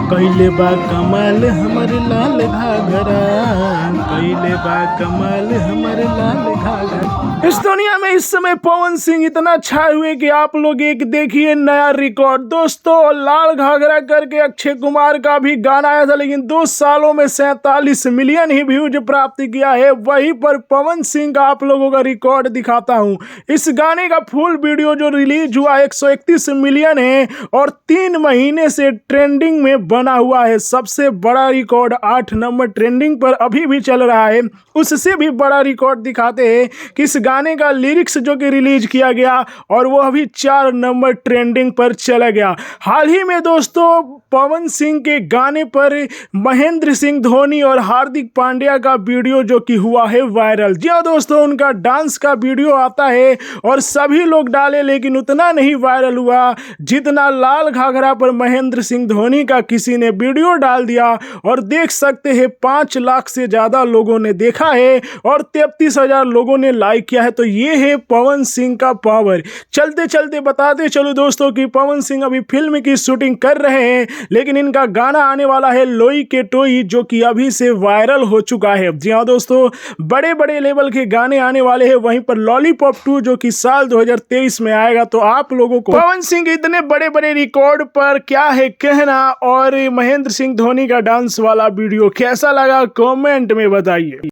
कइले बा कमाल हमर लाल घाघरा, कइले बा कमाल हमर लाल घाघरा। इस दुनिया में इस समय पवन सिंह इतना छाए हुए कि आप लोग एक देखिए नया रिकॉर्ड। दोस्तों, लाल घाघरा करके अक्षय कुमार का भी गाना आया था, लेकिन 2 सालों में 47 मिलियन ही व्यूज प्राप्त किया है। वहीं पर पवन सिंह का आप लोगों का रिकॉर्ड दिखाता हूं। इस गाने का फुल वीडियो जो रिलीज हुआ 131 मिलियन है और 3 महीने से ट्रेंडिंग में बना हुआ है। सबसे बड़ा रिकॉर्ड 8 नंबर ट्रेंडिंग पर अभी भी चल रहा है। उससे भी बड़ा रिकॉर्ड दिखाते हैं कि इस गाने का लिरिक्स जो कि रिलीज किया गया और वो अभी 4 नंबर ट्रेंडिंग पर चला गया। हाल ही में दोस्तों पवन सिंह के गाने पर महेंद्र सिंह धोनी और हार्दिक पांड्या का वीडियो जो कि हुआ है वायरल। जी हाँ दोस्तों, उनका डांस का वीडियो आता है और सभी लोग डाले, लेकिन उतना नहीं वायरल हुआ जितना लाल घाघरा पर महेंद्र सिंह धोनी का किसी ने वीडियो डाल दिया। और देख सकते हैं 5 लाख से ज्यादा लोगों ने देखा है और 33,000 लोगों ने लाइक किया है। तो ये है पवन सिंह का पावर। चलते चलते बताते चलो दोस्तों कि पवन सिंह अभी फिल्म की शूटिंग कर रहे हैं, लेकिन इनका गाना आने वाला है लोई के टोई, जो कि अभी से वायरल हो चुका है। जी हाँ दोस्तों, बड़े बड़े लेवल के गाने आने वाले हैं। वहीं पर लॉलीपॉप 2 जो कि साल 2023 में आएगा। तो आप लोगों को पवन सिंह के इतने बड़े बड़े रिकॉर्ड पर क्या है कहना, और महेंद्र सिंह धोनी का डांस वाला वीडियो कैसा लगा कमेंट में बताइए।